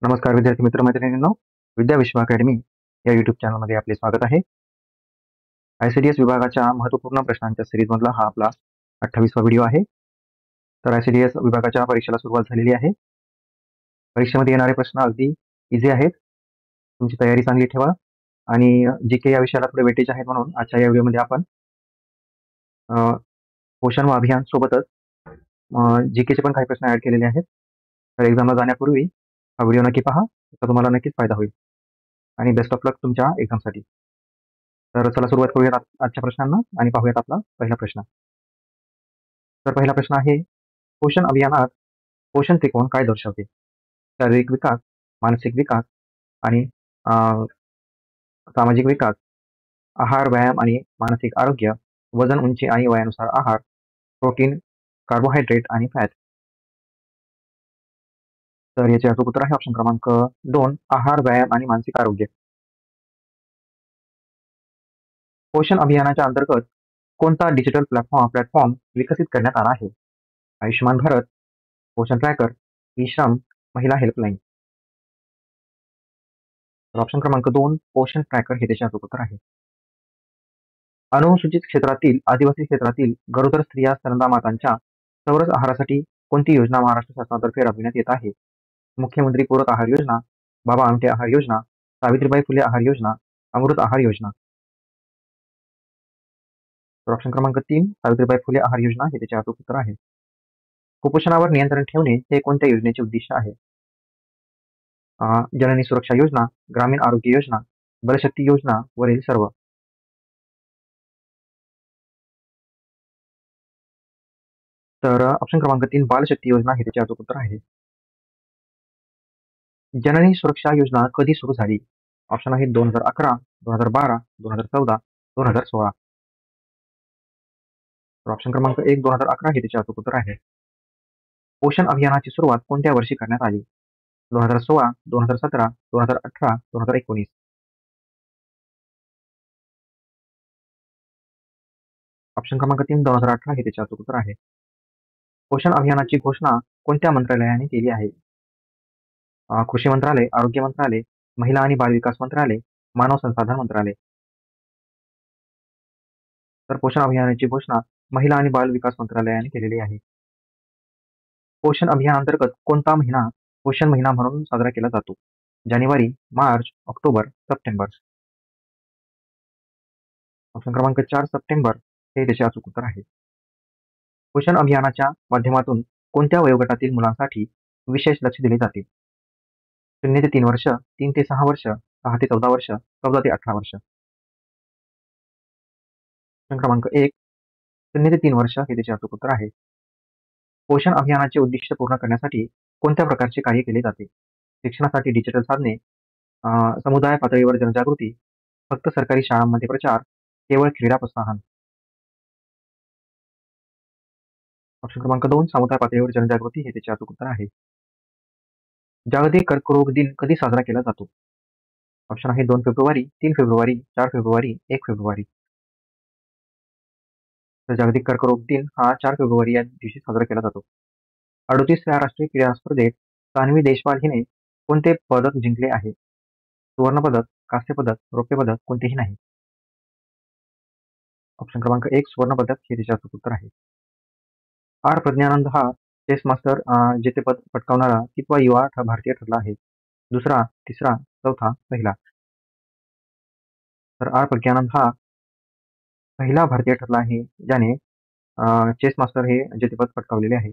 नमस्कार विद्यार्थी मित्र मैत्रिणींनो, विद्या विश्व अकॅडमी या यूट्यूब चॅनलमध्ये आपले स्वागत आहे. ICDS विभागाच्या महत्त्वपूर्ण प्रश्नांच्या सिरीजमधला हा आपला 28वा व्हिडिओ आहे. तर ICDS विभागाच्या परीक्षेला सुरुवात झालेली आहे. परीक्षेमध्ये येणारे प्रश्न अगदी इझी आहेत. तुमची तयारी चांगली ठेवा आणि GK या विषयाला थोडे वेटेज आहेत म्हणून आजच्या या व्हिडिओमध्ये आपण पोषण व अभियान सोबतच GKचे पण काही प्रश्न ऍड केलेले आहेत. तर एक्झामला जाण्यापूर्वी हा व्हिडिओ नक्की पहा, त्याचा तुम्हाला नक्कीच फायदा होईल आणि बेस्ट ऑफ लक तुमच्या एक्झामसाठी. तर चला सुरुवात करूयात आजच्या प्रश्नांना आणि पाहूयात आपला पहिला प्रश्न. तर पहिला प्रश्न आहे, पोषण अभियानात पोषण त्रिकोण काय दर्शवते? शारीरिक विकास, मानसिक विकास आणि सामाजिक विकास, आहार, व्यायाम आणि मानसिक आरोग्य, वजन, उंची आणि वयानुसार आहार, प्रोटीन, कार्बोहायड्रेट आणि फॅट. तर याचे अचूक उत्तर आहे ऑप्शन क्रमांक 2, आहार, व्यायाम आणि मानसिक आरोग्य. पोषण अभियानाच्या अंतर्गत कोणता डिजिटल प्लॅटफॉर्म विकसित करण्यात आला आहे? आयुष्यमान भारत, पोषण ट्रॅकर, ई श्रम, महिला हेल्पलाईन. ऑप्शन क्रमांक 2, पोषण ट्रॅकर हे त्याचे अचूक उत्तर आहे. अनुसूचित क्षेत्रातील, आदिवासी क्षेत्रातील गरोदर स्त्रिया, स्तनदा मातांच्या चौरस आहारासाठी कोणती योजना महाराष्ट्र शासनातर्फे राबविण्यात येत आहे? मुख्यमंत्री पूरक आहार योजना, बाबा आमटे आहार योजना, सावित्रीबाई फुले आहार योजना, अमृत आहार योजना. तर ऑप्शन क्रमांक 3, सावित्रीबाई फुले आहार योजना हे त्याचे अचूक उत्तर आहे. कुपोषणावर नियंत्रण ठेवणे हे कोणत्या योजनेचे उद्दिष्ट आहे? जननी सुरक्षा योजना, ग्रामीण आरोग्य योजना, बलशक्ती योजना, वरील सर्व. तर ऑप्शन क्रमांक 3, बालशक्ती योजना हे त्याचे अचूक उत्तर आहे. जननी सुरक्षा योजना कधी सुरू झाली? ऑप्शन आहे 2011, 2012, 2014, 2016. तर ऑप्शन क्रमांक 1, 2011 हे त्याचे अचूक उत्तर आहे. पोषण अभियानाची सुरुवात कोणत्या वर्षी करण्यात आली? 2016, 2017, 2018, 2019. ऑप्शन क्रमांक 3, 2018 हे त्याचे अचूक उत्तर आहे. पोषण अभियानाची घोषणा कोणत्या मंत्रालयाने केली आहे? कृषी मंत्रालय, आरोग्य मंत्रालय, महिला आणि बाल विकास मंत्रालय, मानव संसाधन मंत्रालय. तर पोषण अभियानाची घोषणा महिला आणि बाल विकास मंत्रालयाने केलेली आहे. पोषण अभियान अंतर्गत कोणता महिना पोषण महिना म्हणून साजरा केला जातो? जानेवारी, मार्च, ऑक्टोबर, सप्टेंबर. ऑप्शन क्रमांक 4, सप्टेंबर हे त्याचे अचूक उत्तर आहे. पोषण अभियानाच्या माध्यमातून कोणत्या वयोगटातील मुलांसाठी विशेष लक्ष दिले जाते? 0 ते 3 वर्ष, 3 ते 6 वर्ष, 6 ते 14 वर्ष, 14 ते 18 वर्ष. ऑप्शन क्रमांक 1, 0 ते 3 वर्ष हे त्याचे अचूक उत्तर आहे. पोषण अभियानाचे उद्दिष्ट पूर्ण करण्यासाठी कोणत्या प्रकारचे कार्य केले जाते? शिक्षणासाठी डिजिटल साधने, समुदाय पातळीवर जनजागृती, फक्त सरकारी शाळांमध्ये प्रचार, केवळ क्रीडा प्रोत्साहन. ऑप्शन क्रमांक 2, समुदाय पातळीवर जनजागृती हे त्याचे अचूक उत्तर आहे. जागतिक कर्करोग दिन कधी साजरा केला जातो? ऑप्शन आहे 2 फेब्रुवारी, 3 फेब्रुवारी, 4 फेब्रुवारी, 1 फेब्रुवारी. तर जागतिक कर्करोग दिन हा 4 फेब्रुवारी या दिवशी साजरा केला जातो. 38व्या राष्ट्रीय क्रीडा स्पर्धेत सान्वी देशपाल हिने कोणते पदक जिंकले आहे? सुवर्ण पदक, कांस्य पदक, रौप्य पदक, कोणतेही नाही. ऑप्शन क्रमांक 1, सुवर्ण पदक हे त्याचे अचूक उत्तर आहे. आर प्रज्ञानंद हा चेस मास्टर जेतेपद पटकावणारा कितवा युवा भारतीय ठरला आहे? दुसरा, तिसरा, चौथा, पहिला. तर आर प्रज्ञानंद हा पहिला भारतीय ठरला आहे ज्याने चेस मास्टर हे जेतेपद पटकावलेले आहे.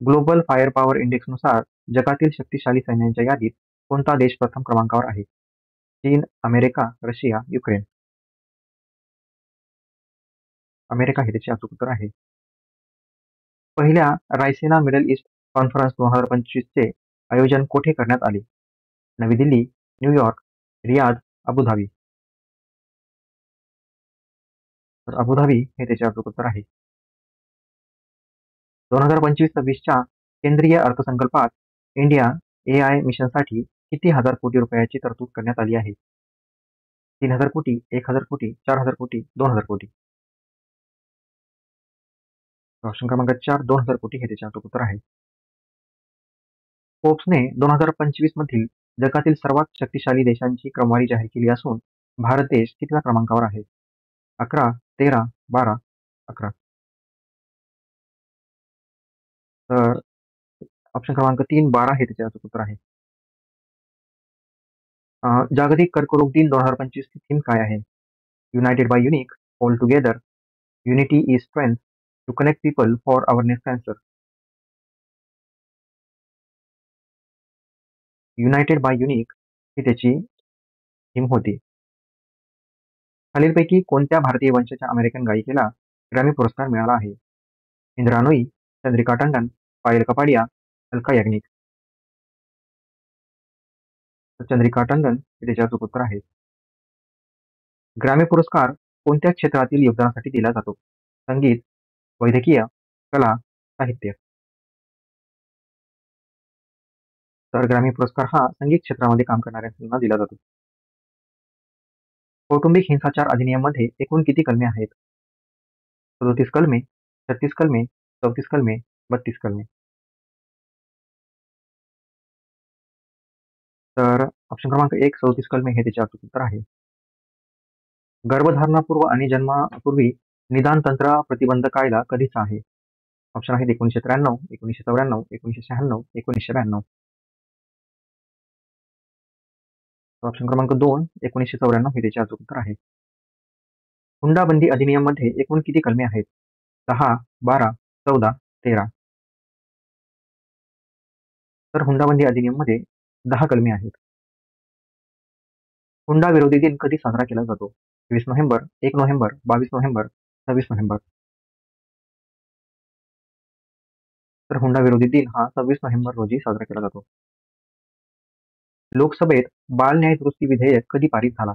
ग्लोबल फायर पॉवर इंडेक्स नुसार जगातील शक्तिशाली सैन्यांच्या यादीत कोणता देश प्रथम क्रमांकावर आहे? चीन, अमेरिका, रशिया, युक्रेन. अमेरिका हे त्याचे अचूक उत्तर आहे. पहिल्या रायसिना मिडल ईस्ट कॉन्फरन्स 2025 चे आयोजन कोठे करण्यात आले? नवी दिल्ली, न्यूयॉर्क, रियाद, अबुधाबी. तर अबुधाबी हे त्याचे अचूक उत्तर आहे. 2025-26च्या केंद्रीय अर्थसंकल्पात इंडिया AI मिशनसाठी किती हजार कोटी रुपयाची तरतूद करण्यात आली आहे? 3,000 कोटी, 1,000 कोटी, 4,000 कोटी, 2,000 कोटी. ऑप्शन क्रमांक 4, 2,000 कोटी हे त्याचे अचूक उत्तर आहे. फोर्ब्सने 2025 मधील जगातील सर्वात शक्तिशाली देशांची क्रमवारी जाहीर केली असून भारत देश कितव्या क्रमांकावर आहे? 11, 13, 12, 11. तर ऑप्शन क्रमांक 3, 12 हे त्याचे अचूक उत्तर आहे. जागतिक कर्करोग दिन 2025 ची थीम काय आहे? United by unique, all together, unity is strength, to connect people for awareness cancer. United by unique ही त्याची थीम होती. खालीलपैकी कोणत्या भारतीय वंशाच्या अमेरिकन गायिकेला ग्रॅमी पुरस्कार मिळाला आहे? इंदिरा नोई, चंद्रिका टंडन, पायल कपाडिया, अलका याग्निक. तर चंद्रिका टंडन हे त्याचे अचूक उत्तर आहे. ग्रॅमी पुरस्कार कोणत्या क्षेत्रातील योगदानासाठी दिला जातो? संगीत, वैद्यकीय, कला, साहित्य. तर ग्रॅमी पुरस्कार हा संगीत क्षेत्रामध्ये काम करणाऱ्यांना दिला जातो. कौटुंबिक हिंसाचार अधिनियम मध्ये एकूण किती कलमे आहेत? 37 कलमे, 36 कलमे, 34 कलमे, 32 कलमे. तर ऑप्शन क्रमांक 1, 37 कलमे हे त्याचे अचूक उत्तर आहे. गर्भधारणापूर्व आणि जन्मापूर्वी निदान तंत्र प्रतिबंध कायदा कधीचा आहे? ऑप्शन आहेत 1993, 1994, 1996, 1992. ऑप्शन क्रमांक 2, 1994 हे त्याचे अचूक उत्तर आहे. हुंडाबंदी अधिनियम मध्ये एकूण किती कलमे आहेत? 10, 12, 14, 13. तर हुंडाबंदी अधिनियम मध्ये 10 कलमे आहेत. हुंडा विरोधी दिन कधी साजरा केला जातो? 23 नोव्हेंबर, 1 नोव्हेंबर, 22 नोव्हेंबर, 26 नोव्हेंबर. तर हुंडा विरोधी दिन हा 26 नोव्हेंबर रोजी साजरा केला जातो. लोकसभेत बाल न्याय दुरुस्ती विधेयक कधी पारित झाला?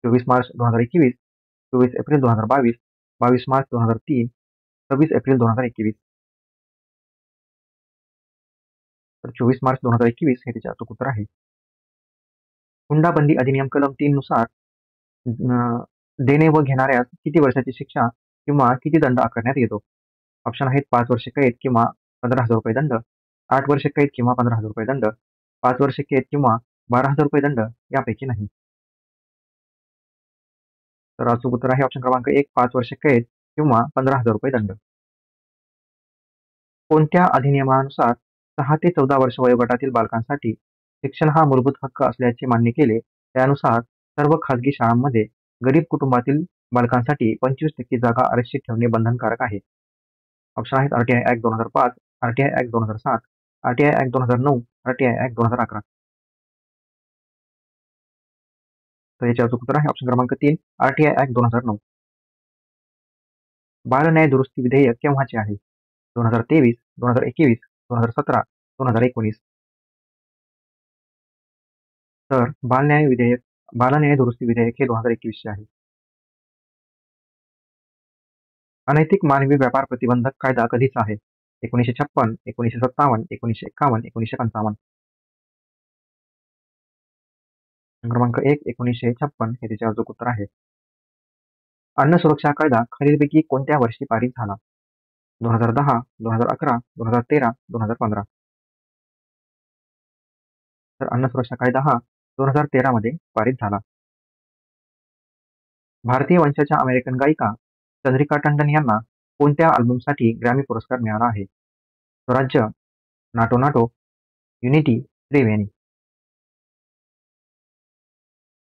24 मार्च 2021, 24 एप्रिल 2022, 22 मार्च 2003, 26 एप्रिल 2021. तर 24 मार्च 2021 हे त्याचे अचूक उत्तर आहे. हुंडाबंदी अधिनियम कलम 3 नुसार देणे व घेणाऱ्यास किती वर्षाची शिक्षा किंवा किती दंड आकारण्यात येतो? ऑप्शन आहेत 5 वर्षे कैद किंवा 15,000 रुपये दंड, 8 वर्षे कैद किंवा 15,000 रुपये दंड, 5 वर्षे कैद किंवा 12,000 रुपये दंड यापैकी नाही. तर अचूक उत्तर आहे ऑप्शन क्रमांक 1, 5 वर्षे कैद किंवा 15,000 रुपये दंड. कोणत्या अधिनियमानुसार 6 ते 14 वर्ष वयोगटातील बालकांसाठी शिक्षण हा मूलभूत हक्क असल्याचे मान्य केले? त्यानुसार सर्व खाजगी शाळांमध्ये गरीब कुटुंबातील बालकांसाठी 25% जागा आरक्षित ठेवणे बंधनकारक आहे. ऑप्शन आहेत RTI act 2005, RTI act 2007, RTI act 2009, RTI act 2011. तर याचे अचूक उत्तर आहे ऑप्शन क्रमांक 3, आरटीआय ऍक्ट 2009. बाल न्याय दुरुस्ती विधेयक केव्हाचे आहे? 2023, 2021, 2017, 2019. तर बाल न्याय दुरुस्ती विधेयक हे 2021 चे आहे. अनैतिक मानवी व्यापार प्रतिबंधक कायदा कधीचा आहे? 1956, 1957, 1951, 1955. क्रमांक 1, 1956 हे त्याचे अचूक उत्तर आहे. अन्न सुरक्षा कायदा खालीलपैकी कोणत्या वर्षी पारित झाला? 2010, 2011, 2013, 2015. तर अन्न सुरक्षा कायदा हा 2013 मध्ये पारित झाला. भारतीय वंशाच्या अमेरिकन गायिका चंद्रिका टंडन यांना कोणत्या अल्बमसाठी ग्रॅमी पुरस्कार मिळाला आहे? स्वराज्य, नाटो नाटो, युनिटी, त्रिवेणी.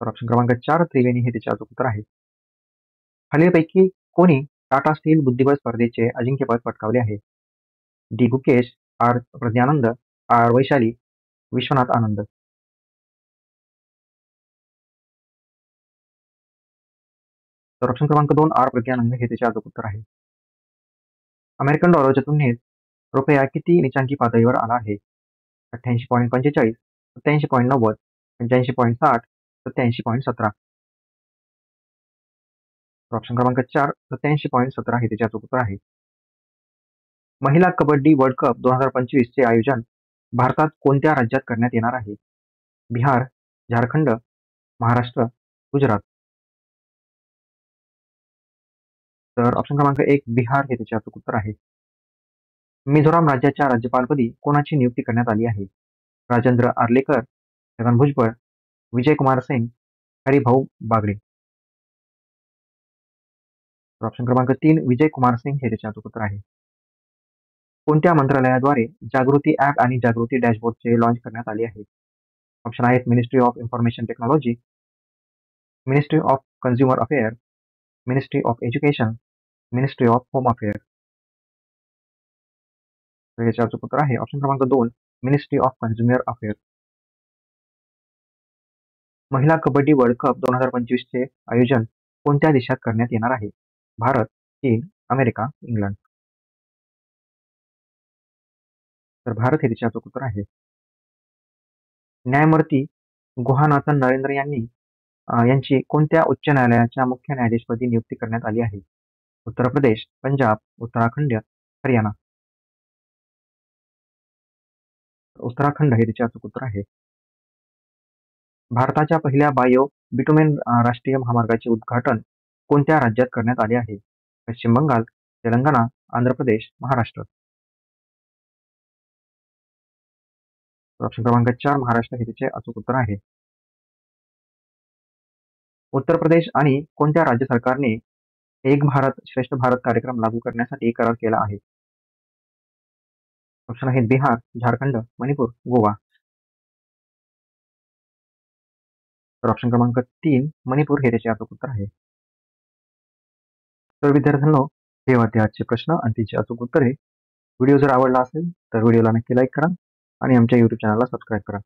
तर ऑप्शन क्रमांक 4, त्रिवेणी हे त्याचे अचूक उत्तर आहे. खालीलपैकी कोणी टाटा स्टील बुद्धिबळ स्पर्धेचे अजिंक्यपद पटकावले आहे? D Gukesh, R Praggnanandhaa, R Vaishali, Vishwanath Anand. तर ऑप्शन क्रमांक 2, आर प्रज्ञानंद हे त्याचे अचूक उत्तर आहे. अमेरिकन डॉलरच्या तुलनेत रुपया किती निचांकी पातळीवर आला आहे? 88.45, 87.90, 85.60, 87.17. ऑप्शन क्रमांक 4, 87.17 हे त्याचे अचूक उत्तर आहे. महिला कबड्डी वर्ल्ड कप 2025 चे आयोजन भारतात कोणत्या राज्यात करण्यात येणार आहे? बिहार, झारखंड, महाराष्ट्र, गुजरात. तर ऑप्शन क्रमांक 1, बिहार हे त्याचे अचूक उत्तर आहे. मिझोराम राज्याच्या राज्यपालपदी कोणाची नियुक्ती करण्यात आली आहे? राजेंद्र आर्लेकर, छगन भुजबळ, विजय कुमार सिंग, हरिभाऊ बागडे. ऑप्शन क्रमांक 3 विजय कुमार सिंग हे त्याचे अचूक उत्तर आहे. कोणत्या मंत्रालयाद्वारे जागृती ॲप आणि जागृती डॅशबोर्डचे लॉन्च करण्यात आले आहे? ऑप्शन आहेत ministry of information technology, ministry of consumer affair, ministry of education, ministry of home affair. तर याचे अचूक उत्तर आहे ऑप्शन क्रमांक 2 मिनिस्ट्री ऑफ कन्झ्युमर अफेअर. महिला कबड्डी वर्ल्ड कप 2025 चे आयोजन कोणत्या देशात करण्यात येणार आहे? भारत, चीन, अमेरिका, इंग्लंड. तर भारत हे त्याचे अचूक उत्तर आहे. न्यायमूर्ती गुहानाथन नरेंद्र यांची कोणत्या उच्च न्यायालयाच्या मुख्य न्यायाधीशपदी नियुक्ती करण्यात आली आहे? उत्तर प्रदेश, पंजाब, उत्तराखंड, हरियाणा. उत्तराखंड हे त्याचे अचूक उत्तर आहे. भारताच्या पहिल्या बायो बिटुमेन राष्ट्रीय महामार्गाचे उद्घाटन कोणत्या राज्यात करण्यात आले आहे? पश्चिम बंगाल, तेलंगणा, आंध्र प्रदेश, महाराष्ट्र. ऑप्शन क्रमांक 4 महाराष्ट्र हे त्याचे अचूक उत्तर आहे. उत्तर प्रदेश आणि कोणत्या राज्य सरकारने एक भारत श्रेष्ठ भारत कार्यक्रम लागू करण्यासाठी करार केला आहे? ऑप्शन आहेत बिहार, झारखंड, मणिपूर, गोवा. तर ऑप्शन क्रमांक 3 मणिपूर हे त्याचे अचूक उत्तर आहे. तर विद्यार्थ्यांनो, हे होते आजचे प्रश्न आणि तिचे अचूक उत्तरे. व्हिडिओ जर आवडला असेल तर व्हिडिओला नक्की लाईक करा आणि आमच्या YouTube चॅनलला सबस्क्राईब करा.